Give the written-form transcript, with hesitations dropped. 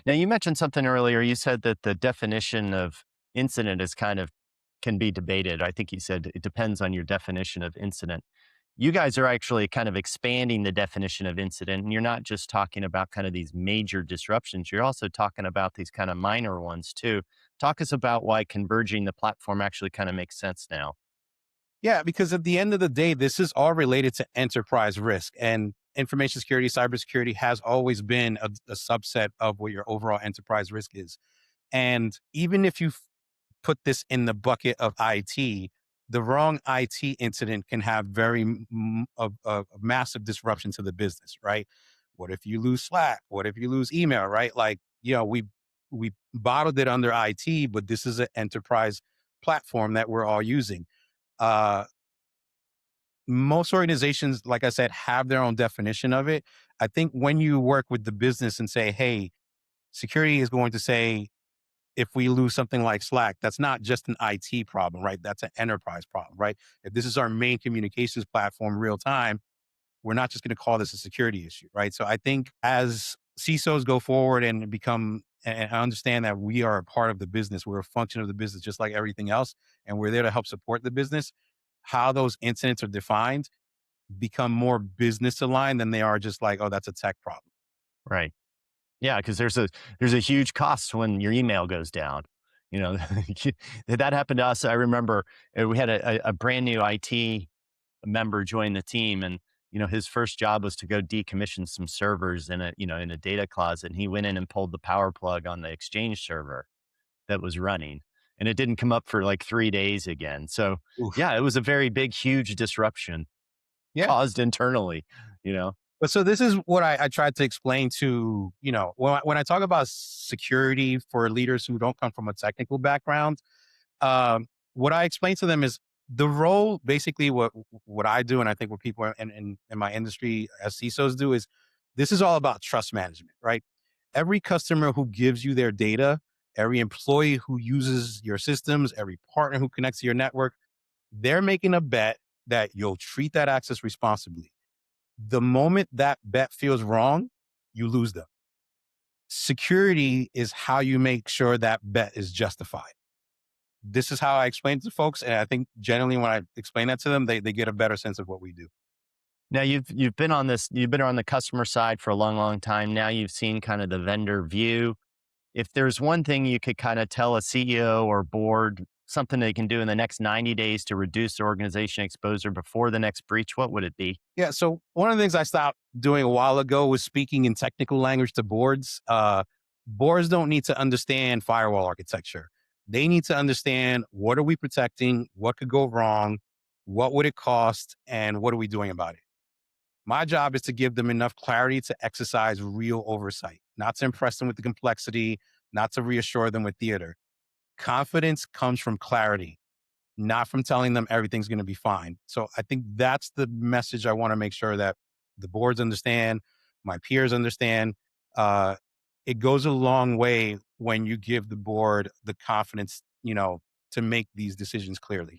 Now, you mentioned something earlier. You said that the definition of incident is kind of can be debated. I think you said it depends on your definition of incident. You guys are actually kind of expanding the definition of incident, and you're not just talking about kind of these major disruptions. You're also talking about these kind of minor ones too. Talk us about why converging the platform actually kind of makes sense now. Yeah, because at the end of the day, this is all related to enterprise risk, and information security, cybersecurity has always been a subset of what your overall enterprise risk is. And even if you put this in the bucket of IT, the wrong IT incident can have very a massive disruption to the business, right? What if you lose Slack? What if you lose email, right? Like, we bottled it under IT, but this is an enterprise platform that we're all using. Uh, Most organizations, like I said, have their own definition of it. I think when you work with the business and say, hey, security is going to say, if we lose something like Slack, that's not just an IT problem, right? That's an enterprise problem, right? If this is our main communications platform real time, we're not just going to call this a security issue, right? So I think as CISOs go forward and become and understand that we are a part of the business, we're a function of the business just like everything else, and we're there to help support the business, how those incidents are defined become more business aligned than they are just like, oh, that's a tech problem. Right. Yeah, because there's a huge cost when your email goes down. You know, that happened to us. I remember we had a brand new IT member join the team, and his first job was to go decommission some servers in a data closet. And he went in and pulled the power plug on the Exchange server that was running, and it didn't come up for like 3 days again. So Oof. yeah, it was a very big, huge disruption Yeah. caused internally. You know, But so this is what I tried to explain to, when I talk about security for leaders who don't come from a technical background, what I explain to them is the role, basically what I do, and I think what people in my industry as CISOs do is this is all about trust management, right? Every customer who gives you their data, every employee who uses your systems, every partner who connects to your network, they're making a bet that you'll treat that access responsibly. The moment that bet feels wrong, you lose them. Security is how you make sure that bet is justified. This is how I explain it to folks. And I think generally when I explain that to them, they get a better sense of what we do. now you've been on the customer side for a long, long time. Now you've seen kind of the vendor view. If there's one thing you could kind of tell a CEO or board, something they can do in the next 90 days to reduce their organization exposure before the next breach, what would it be? Yeah. So one of the things I stopped doing a while ago was speaking in technical language to boards. Boards don't need to understand firewall architecture. They need to understand, what are we protecting? What could go wrong? What would it cost? And what are we doing about it? My job is to give them enough clarity to exercise real oversight, not to impress them with the complexity, not to reassure them with theater. Confidence comes from clarity, not from telling them everything's going to be fine. So I think that's the message I want to make sure that the boards understand, my peers understand. Uh, it goes a long way when you give the board the confidence, to make these decisions clearly.